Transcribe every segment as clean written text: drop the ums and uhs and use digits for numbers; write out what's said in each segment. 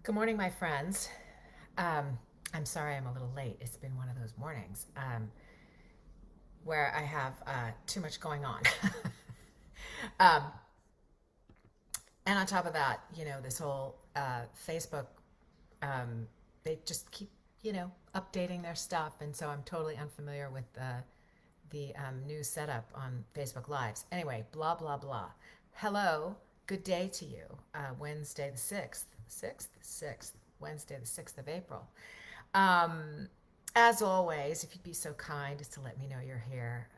Good morning, my friends. Um, I'm sorry I'm a little late. It's been one of those mornings where I have too much going on. um, and on top of that, this whole Facebook, um, they just keep, updating their stuff. And so I'm totally unfamiliar with the new setup on Facebook Lives. Anyway, blah, blah, blah. Hello, good day to you. Wednesday the 6th, 6th, 6th, Wednesday the 6th of April. Um, as always, if you'd be so kind as to let me know you're here,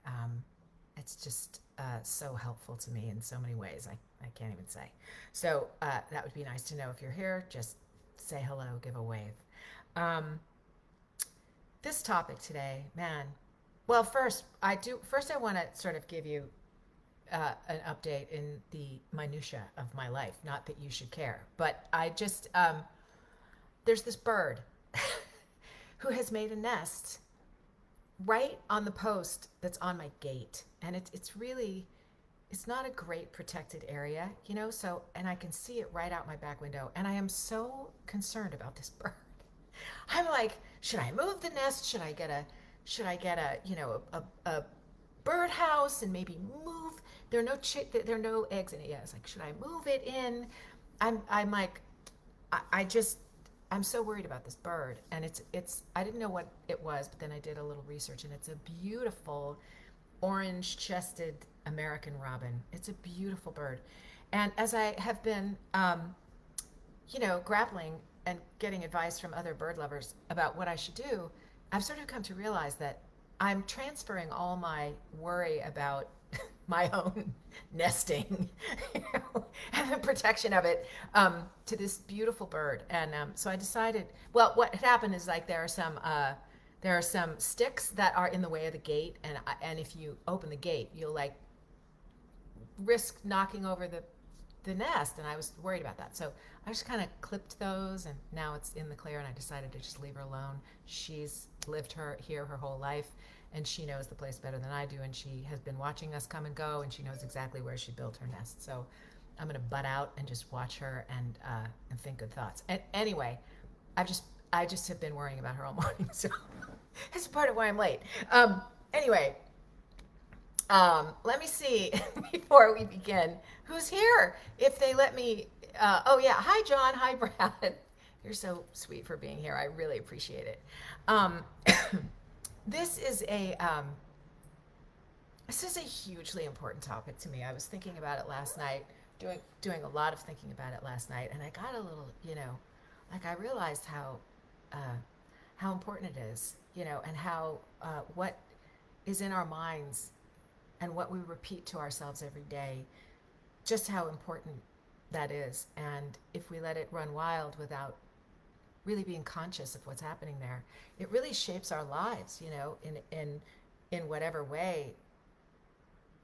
it's just so helpful to me in so many ways. I can't even say. So that would be nice to know if you're here. Just say hello, give a wave. Um, this topic today, man. Well, First, I want to sort of give you an update in the minutia of my life. Not that you should care, but there's this bird who has made a nest right on the post that's on my gate. And it's not a great protected area, so, and I can see it right out my back window. And I am so concerned about this bird. I'm like, should I move the nest? Should I get a birdhouse and maybe move? There are no eggs in it yet. It's like, should I move it in? I'm like, I just I'm so worried about this bird, and it's I didn't know what it was, but then I did a little research, and it's a beautiful orange-chested American robin. It's a beautiful bird, and as I have been, grappling and getting advice from other bird lovers about what I should do, I've sort of come to realize that I'm transferring all my worry about my own nesting, and the protection of it to this beautiful bird. And so I decided. Well, what had happened is like there are some sticks that are in the way of the gate, and if you open the gate, you'll like risk knocking over the nest, and I was worried about that. So I just kind of clipped those, and now it's in the clear, and I decided to just leave her alone. She's lived here her whole life, and she knows the place better than I do, and she has been watching us come and go, and she knows exactly where she built her nest. So I'm going to butt out and just watch her and think good thoughts. And anyway, I just have been worrying about her all morning, so that's part of why I'm late. Anyway, let me see before we begin who's here. If they let me. Oh yeah, hi John, hi Brad. You're so sweet for being here. I really appreciate it. Um, this is a this is a hugely important topic to me. I was thinking about it last night, doing a lot of thinking about it last night, and I got a little, like I realized uh, how important it is, and how what is in our minds and what we repeat to ourselves every day, just how important that is. And if we let it run wild without really being conscious of what's happening there, it really shapes our lives, in whatever way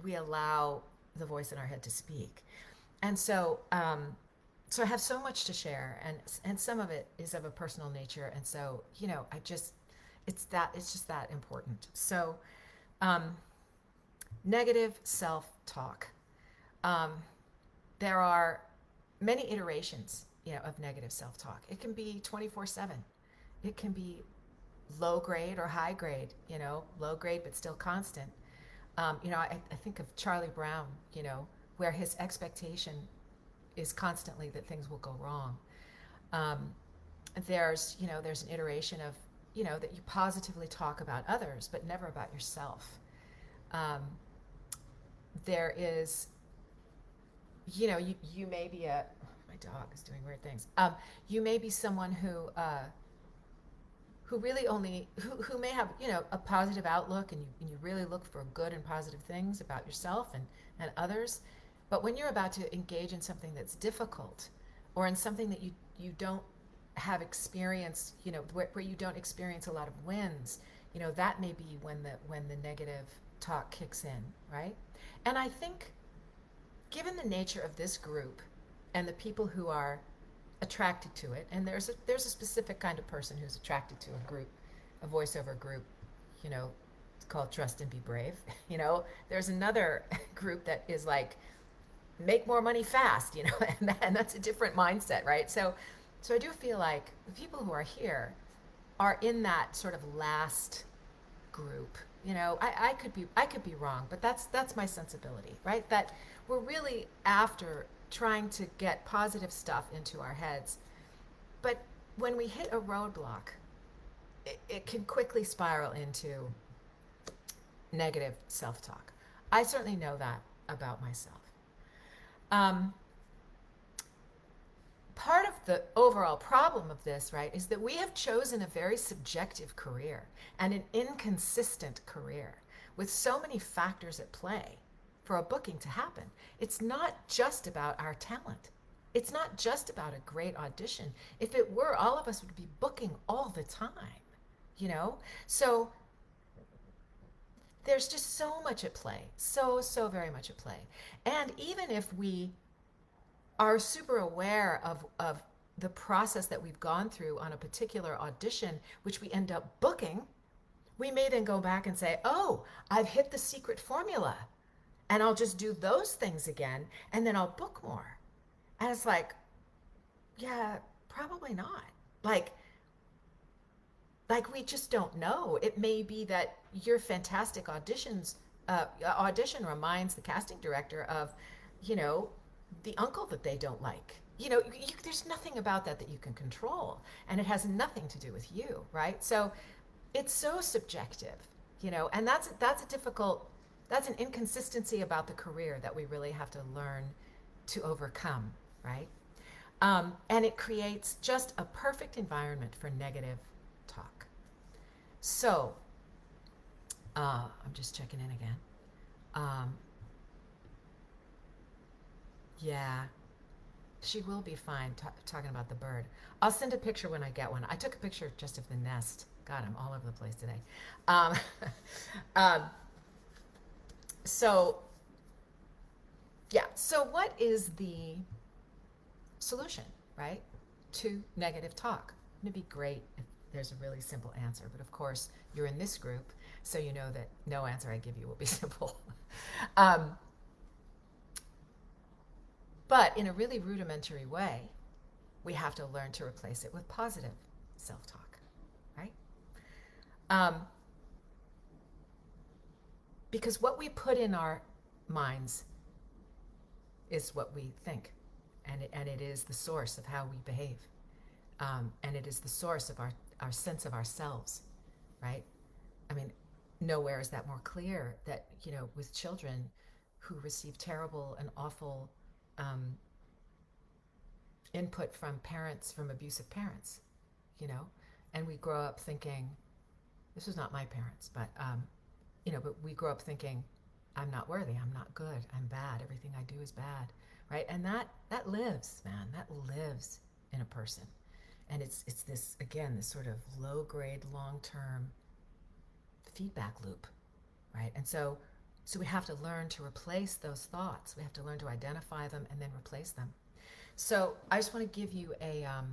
we allow the voice in our head to speak. And so I have so much to share, and some of it is of a personal nature, and so I just it's just that important. So, um, negative self-talk. Um, there are many iterations, of negative self-talk. It can be 24/7. It can be low grade or high grade. Low grade but still constant. I think of Charlie Brown. Where his expectation is constantly that things will go wrong. Um, there's an iteration of, that you positively talk about others, but never about yourself. Um, there is, you may be my dog is doing weird things. You may be someone who really who may have, a positive outlook, and you really look for good and positive things about yourself and others. But when you're about to engage in something that's difficult, or in something that you don't have experience, where you don't experience a lot of wins, that may be when the negative talk kicks in, right? And I think, given the nature of this group and the people who are attracted to it, and there's a specific kind of person who's attracted to a voiceover group, it's called Trust and Be Brave. There's another group that is like, make more money fast, and that's a different mindset, right? So So I do feel like the people who are here are in that sort of last group. You know, I could be wrong, but that's my sensibility, right? That we're really after trying to get positive stuff into our heads, but when we hit a roadblock, it can quickly spiral into negative self-talk. I certainly know that about myself. Um, Part of the overall problem of this, right, is that we have chosen a very subjective career and an inconsistent career with so many factors at play for a booking to happen. It's not just about our talent. It's not just about a great audition. If it were, all of us would be booking all the time, you know? So there's just so much at play, so very much at play. And even if we are super aware of the process that we've gone through on a particular audition, which we end up booking, we may then go back and say, oh, I've hit the secret formula and I'll just do those things again and then I'll book more. And it's like, yeah, probably not. Like, we just don't know. It may be that your fantastic audition reminds the casting director of, you know, the uncle that they don't like. You know, there's nothing about that you can control, and it has nothing to do with you, right? So it's so subjective, you know, and that's an inconsistency about the career that we really have to learn to overcome, right? And it creates just a perfect environment for negative talk. So I'm just checking in again. Um, yeah, she will be fine. Talking about the bird. I'll send a picture when I get one. I took a picture just of the nest. God, I'm all over the place today. Um, um, so, yeah. So, what is the solution, right, to negative talk? It'd be great if there's a really simple answer. But of course, you're in this group, so you know that no answer I give you will be simple. um, But in a really rudimentary way, we have to learn to replace it with positive self-talk, right? Um, because what we put in our minds is what we think, and it is the source of how we behave, and it is the source of our sense of ourselves, right? I mean, nowhere is that more clear that, you know, with children who receive terrible and awful um, input from abusive parents, you know, and we grow up thinking, this was not my parents, but, you know, but we grow up thinking, I'm not worthy, I'm not good, I'm bad, everything I do is bad, right? And that lives, man, that lives in a person. And it's this, again, this sort of low grade, long-term feedback loop, right? And so we have to learn to replace those thoughts. We have to learn to identify them and then replace them. So I just want to give you an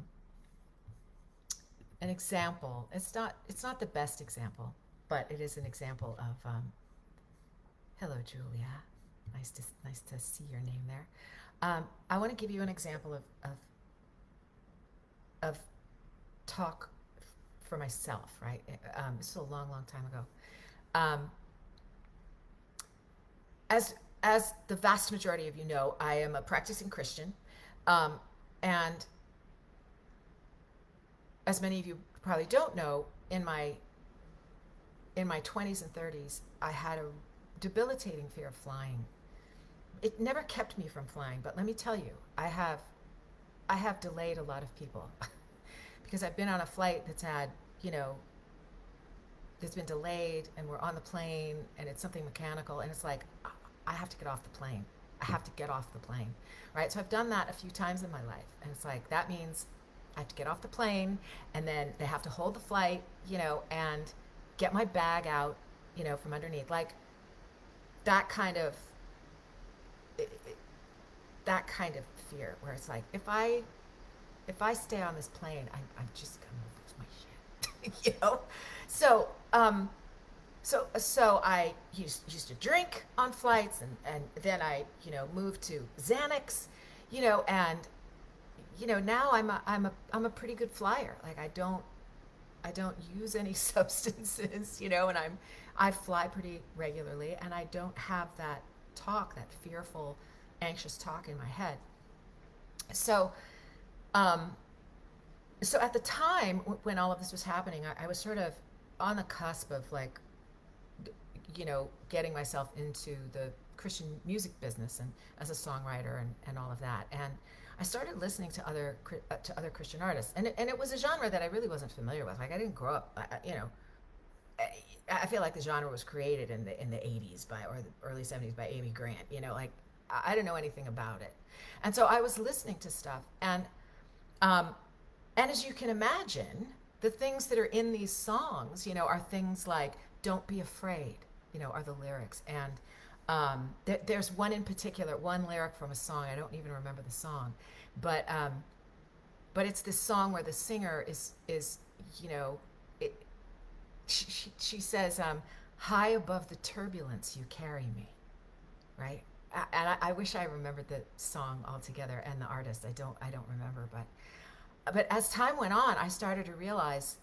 example. It's not the best example, but it is an example of hello, Julia. Nice to see your name there. I want to give you an example of talk for myself, right? This is a long time ago. As the vast majority of you know, I am a practicing Christian, and as many of you probably don't know, in my 20s and 30s, I had a debilitating fear of flying. It never kept me from flying, but let me tell you, I have delayed a lot of people because I've been on a flight that's had, you know, that's been delayed, and we're on the plane and it's something mechanical, and it's like, I have to get off the plane. I have to get off the plane, right? So I've done that a few times in my life, and it's like, that means I have to get off the plane, and then they have to hold the flight, you know, and get my bag out, you know, from underneath, like that kind of fear, where it's like, if I stay on this plane, I'm just gonna lose my shit, you know. So so I used to drink on flights, and then I, you know, moved to Xanax, you know, and now I'm a pretty good flyer. Like I don't use any substances, and I fly pretty regularly, and I don't have that talk, that fearful, anxious talk in my head. So, um, so at the time when all of this was happening, I was sort of on the cusp of like, getting myself into the Christian music business and as a songwriter and all of that. And I started listening to other Christian artists, and it was a genre that I really wasn't familiar with. Like I didn't grow up, I feel like the genre was created in the 80s or the early 70s by Amy Grant. Like I didn't know anything about it, and so I was listening to stuff, um, and as you can imagine, the things that are in these songs, are things like "Don't be afraid," are the lyrics, and there's one in particular, one lyric from a song. I don't even remember the song, but it's this song where the singer is it, she says, "High above the turbulence, you carry me," right? And I wish I remembered the song altogether and the artist. I don't remember, but as time went on, I started to realize,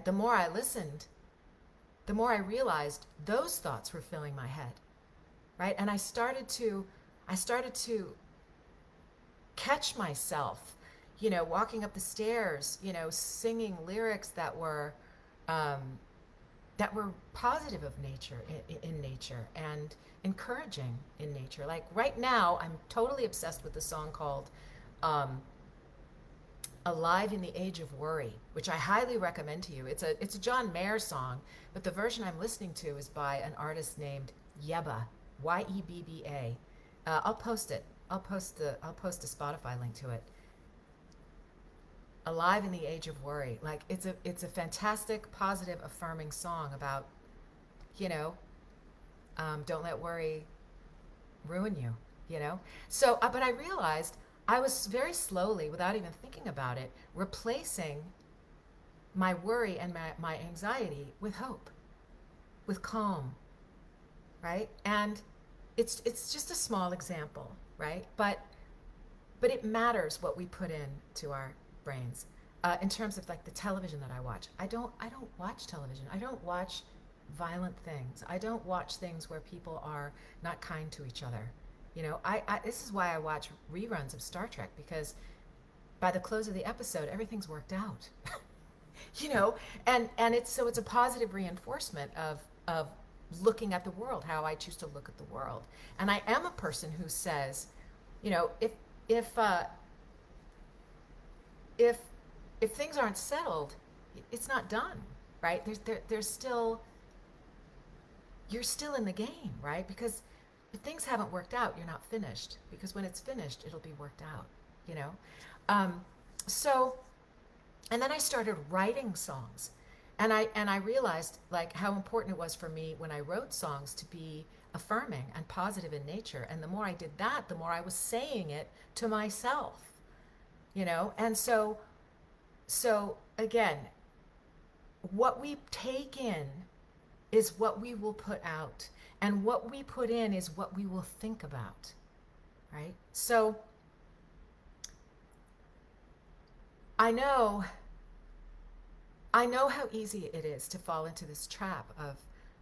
the more I listened, the more I realized those thoughts were filling my head, right? And I started to catch myself, walking up the stairs, singing lyrics that were positive of nature, in nature, and encouraging in nature. Like right now, I'm totally obsessed with the song called "Alive in the Age of Worry," which I highly recommend to you. It's a John Mayer song, but the version I'm listening to is by an artist named Yebba, Yebba. I'll post it. I'll post a Spotify link to it. "Alive in the Age of Worry." Like it's a fantastic, positive, affirming song about, you know, don't let worry ruin you. So, but I realized I was very slowly, without even thinking about it, replacing my worry and my anxiety with hope, with calm, right? And it's just a small example, right? But it matters what we put in to our brains. In terms of like the television that I watch, I don't watch television. I don't watch violent things. I don't watch things where people are not kind to each other. I this is why I watch reruns of Star Trek, because by the close of the episode, everything's worked out. you know, and it's a positive reinforcement of looking at the world, how I choose to look at the world. And I am a person who says, if if if things aren't settled, it's not done, right? There's still you're still in the game, right? Because if things haven't worked out, you're not finished. Because when it's finished, it'll be worked out, you know. Um, so, and then I started writing songs, and I realized like how important it was for me when I wrote songs to be affirming and positive in nature. And the more I did that, the more I was saying it to myself. And so again, what we take in is what we will put out, and what we put in is what we will think about, right? So I know I know how easy it is to fall into this trap of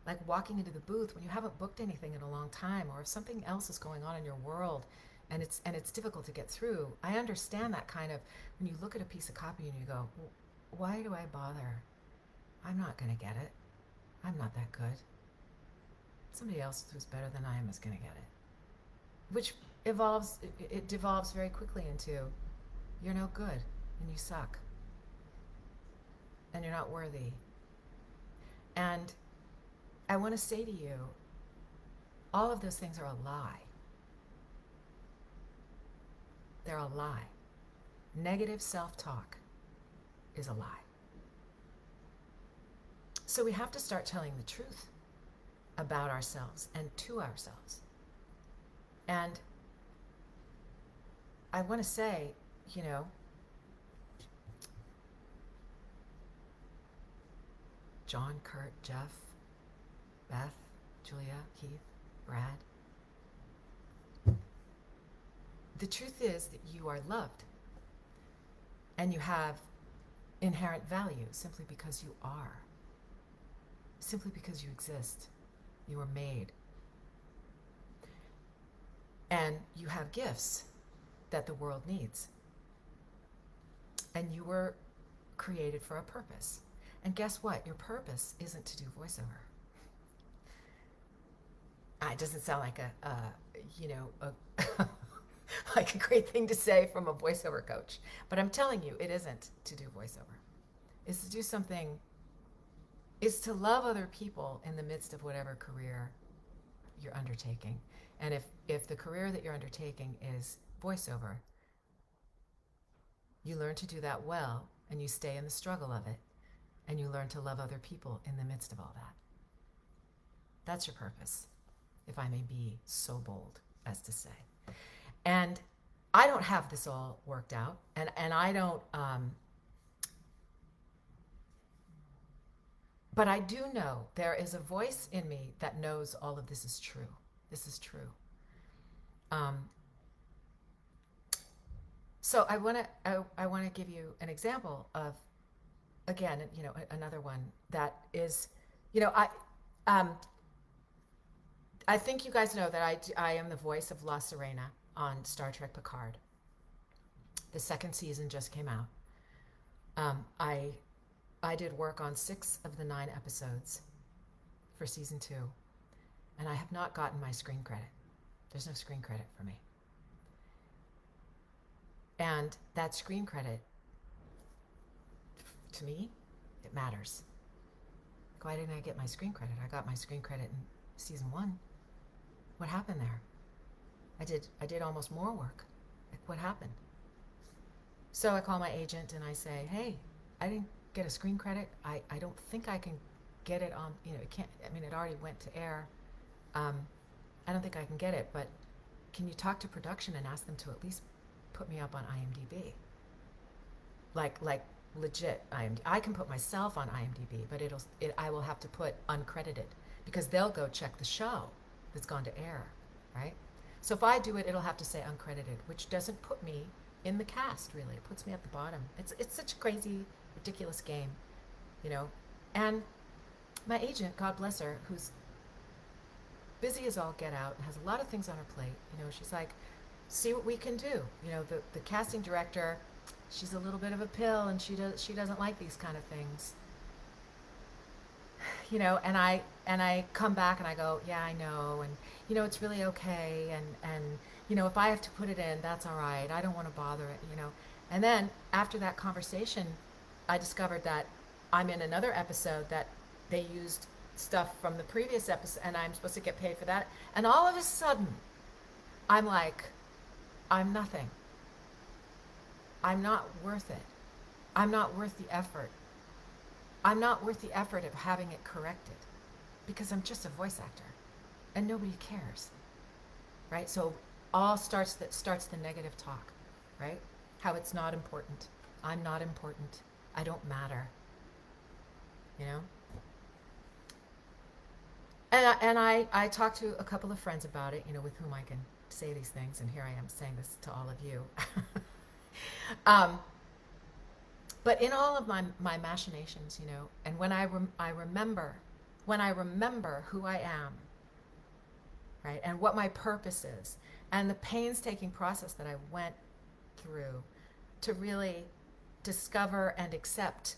like walking into the booth when you haven't booked anything in a long time, or if something else is going on in your world and it's difficult to get through. I understand that kind of when you look at a piece of copy and you go, why do I bother? I'm not going to get it. I'm not that good. Somebody else who's better than I am is going to get it. Which it devolves very quickly into you're no good and you suck and you're not worthy. And I want to say to you, all of those things are a lie. They're a lie. Negative self-talk is a lie. So we have to start telling the truth about ourselves and to ourselves. And I want to say, John, Kurt, Jeff, Beth, Julia, Keith, Brad. The truth is that you are loved. and you have inherent value simply because you are, simply because you exist. You were made. And you have gifts that the world needs. And you were created for a purpose. And guess what? Your purpose isn't to do voiceover. It doesn't sound like like a great thing to say from a voiceover coach. But I'm telling you, it isn't to do voiceover. It's to do something, it's to love other people in the midst of whatever career you're undertaking. And if the career that you're undertaking is voiceover, you learn to do that well, and you stay in the struggle of it, and you learn to love other people in the midst of all that. That's your purpose, if I may be so bold as to say. And I don't have this all worked out, and I don't, but I do know there is a voice in me that knows all of this is true. This is true. So I want to give you an example of, again, another one that is, I think you guys know that I am the voice of La Sirena on Star Trek Picard. The second season just came out. I did work on 6 of the 9 episodes for season 2, and I have not gotten my screen credit. There's no screen credit for me. And that screen credit, to me, it matters. Why didn't I get my screen credit? I got my screen credit in season 1. What happened there? I did almost more work. Like, what happened? So I call my agent and I say, hey, I didn't get a screen credit. I don't think I can get it on, it can't, it already went to air. I don't think I can get it, but can you talk to production and ask them to at least put me up on IMDb? Like legit IMDb. I can put myself on IMDb, but I will have to put uncredited, because they'll go check the show that's gone to air, right? So if I do it, it'll have to say uncredited, which doesn't put me in the cast, really. It puts me at the bottom. It's such a crazy, ridiculous game, And my agent, God bless her, who's busy as all get out and has a lot of things on her plate, she's like, see what we can do. The casting director, she's a little bit of a pill, and she doesn't like these kind of things. And I come back and I go, yeah, I know, and it's really okay, and if I have to put it in, that's all right. I don't want to bother it, And then after that conversation, I discovered that I'm in another episode that they used stuff from the previous episode, and I'm supposed to get paid for that. And all of a sudden, I'm like, I'm nothing. I'm not worth it. I'm not worth the effort. I'm not worth the effort of having it corrected, because I'm just a voice actor and nobody cares, right? So all starts the negative talk, right? How it's not important. I'm not important. I don't matter, And I talked to a couple of friends about it, with whom I can say these things, and here I am saying this to all of you. But in all of my machinations, and when I remember who I am, right, and what my purpose is, and the painstaking process that I went through to really discover and accept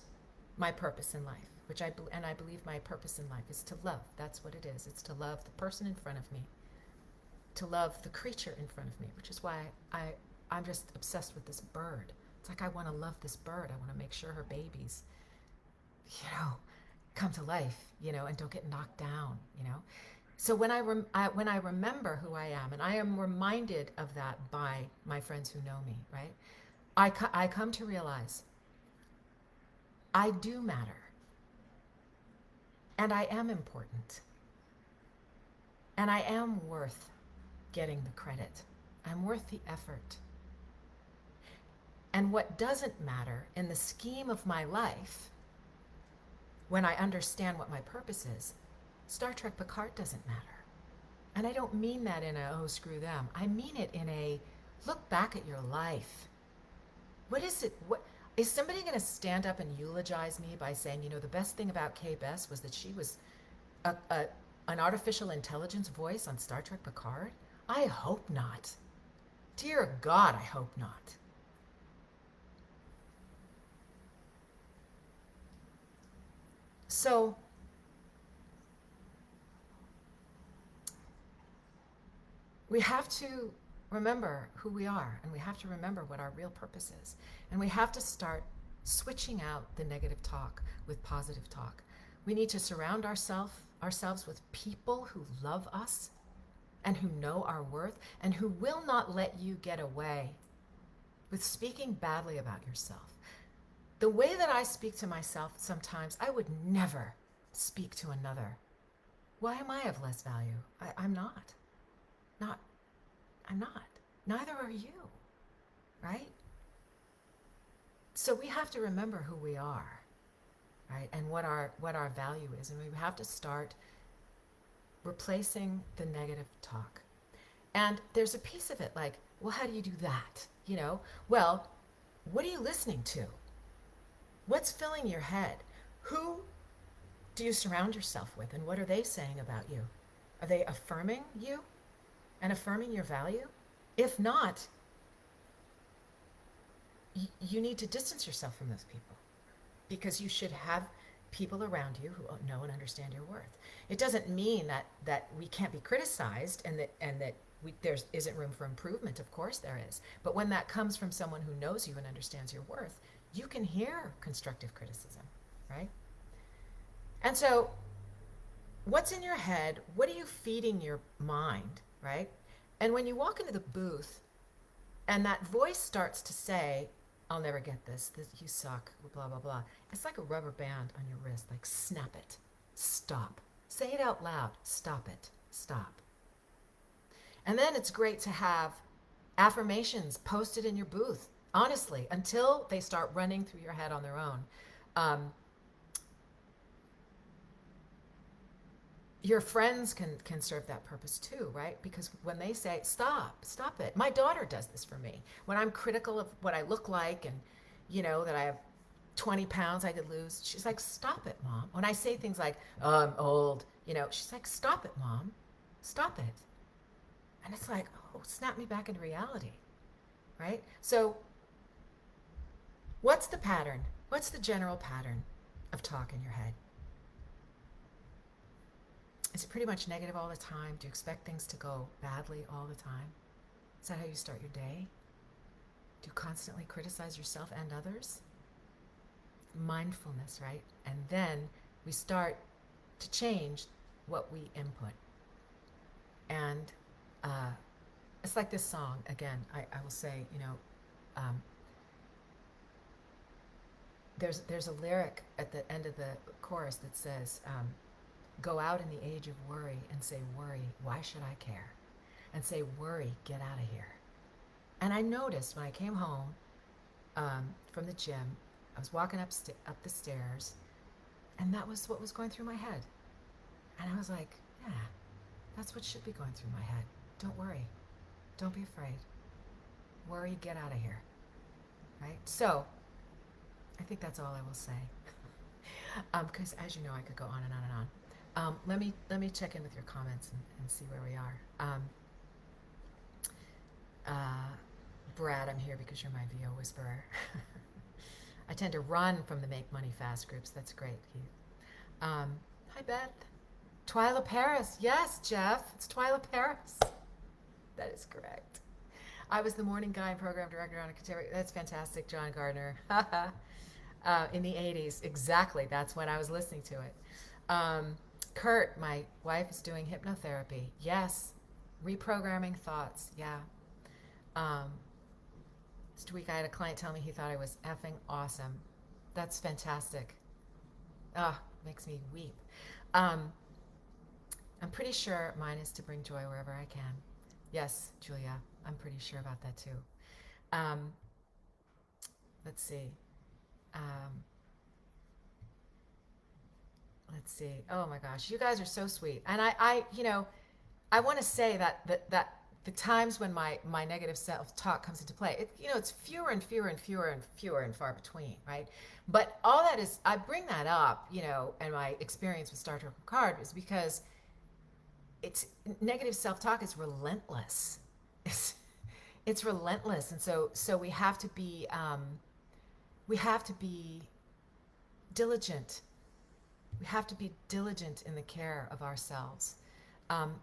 my purpose in life, I believe my purpose in life is to love. That's what it is. It's to love the person in front of me, to love the creature in front of me, which is why I'm just obsessed with this bird. It's like I want to love this bird. I want to make sure her babies, come to life, and don't get knocked down, So when I remember who I am, and I am reminded of that by my friends who know me, right? I come to realize I do matter. And I am important. And I am worth getting the credit. I'm worth the effort. And what doesn't matter in the scheme of my life, when I understand what my purpose is, Star Trek Picard doesn't matter. And I don't mean that in a, oh, screw them. I mean it in a, look back at your life. What is it? Is somebody going to stand up and eulogize me by saying, you know, the best thing about Kay Bess was that she was a an artificial intelligence voice on Star Trek Picard? I hope not. Dear God, I hope not. So, we have to remember who we are, and we have to remember what our real purpose is. And we have to start switching out the negative talk with positive talk. We need to surround ourselves with people who love us and who know our worth and who will not let you get away with speaking badly about yourself. The way that I speak to myself sometimes, I would never speak to another. Why am I of less value? I'm not. Not. I'm not. Neither are you, right? So we have to remember who we are, right? And what our value is. And we have to start replacing the negative talk. And there's a piece of it like, well, how do you do that? You know, well, what are you listening to? What's filling your head? Who do you surround yourself with, and what are they saying about you? Are they affirming you and affirming your value? If not, you need to distance yourself from those people, because you should have people around you who know and understand your worth. It doesn't mean that we can't be criticized and that there isn't room for improvement. Of course there is. But when that comes from someone who knows you and understands your worth, you can hear constructive criticism, right? And so what's in your head? What are you feeding your mind, right? And when you walk into the booth and that voice starts to say, I'll never get this, you suck, blah, blah, blah. It's like a rubber band on your wrist, like snap it, stop. Say it out loud, stop it, stop. And then it's great to have affirmations posted in your booth, honestly, until they start running through your head on their own. Your friends can serve that purpose too, right? Because when they say, stop it. My daughter does this for me. When I'm critical of what I look like and, you know, that I have 20 pounds I could lose, she's like, stop it, Mom. When I say things like, oh, I'm old, you know, she's like, stop it, Mom. Stop it. And it's like, oh, snap me back into reality, right? So what's the pattern? What's the general pattern of talk in your head? Is it pretty much negative all the time? Do you expect things to go badly all the time? Is that how you start your day? Do you constantly criticize yourself and others? Mindfulness, right? And then we start to change what we input. And it's like this song, again, I will say, you know, there's a lyric at the end of the chorus that says, go out in the age of worry and say, worry, why should I care? And say, worry, get out of here. And I noticed when I came home from the gym, I was walking up the stairs, and that was what was going through my head. And I was like, yeah, that's what should be going through my head. Don't worry. Don't be afraid. Worry, get out of here. Right? So, I think that's all I will say. Because as you know, I could go on and on and on. Let me check in with your comments and see where we are. Brad, I'm here because you're my VO whisperer. I tend to run from the Make Money Fast groups. That's great, Keith. Hi, Beth. Twyla Paris. Yes, Jeff. It's Twyla Paris. That is correct. I was the morning guy and program director on a contemporary. That's fantastic, John Gardner. In the 80s. Exactly. That's when I was listening to it. Kurt, my wife, is doing hypnotherapy. Yes. Reprogramming thoughts. Yeah. This week I had a client tell me he thought I was effing awesome. That's fantastic. Makes me weep. I'm pretty sure mine is to bring joy wherever I can. Yes, Julia, I'm pretty sure about that too. Let's see. Let's see. Oh my gosh, you guys are so sweet. And I want to say that the times when my negative self-talk comes into play, it's fewer and fewer and fewer and fewer and far between, right? But all that is, I bring that up, and my experience with Star Trek Picard is because it's negative self-talk is relentless. It's relentless, and so we have to be diligent. We have to be diligent in the care of ourselves,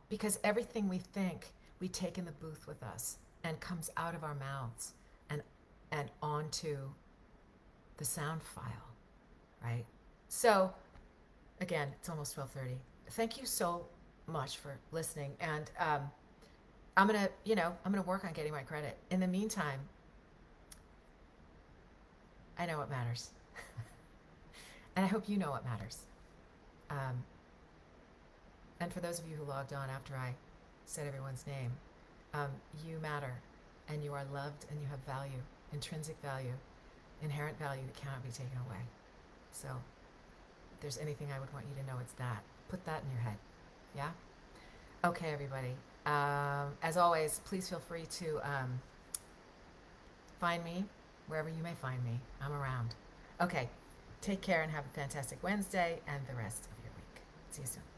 because everything we think we take in the booth with us and comes out of our mouths and onto the sound file, right? So again, it's almost 12:30. Thank you so much for listening, and I'm gonna work on getting my credit. In the meantime, I know what matters, and I hope you know what matters. Um, and for those of you who logged on after I said everyone's name, you matter, and you are loved, and you have value, intrinsic value, inherent value that cannot be taken away. So if there's anything I would want you to know, it's that. Put that in your head. Yeah? Okay, everybody. As always, please feel free to find me wherever you may find me. I'm around. Okay, take care and have a fantastic Wednesday and the rest of your week. See you soon.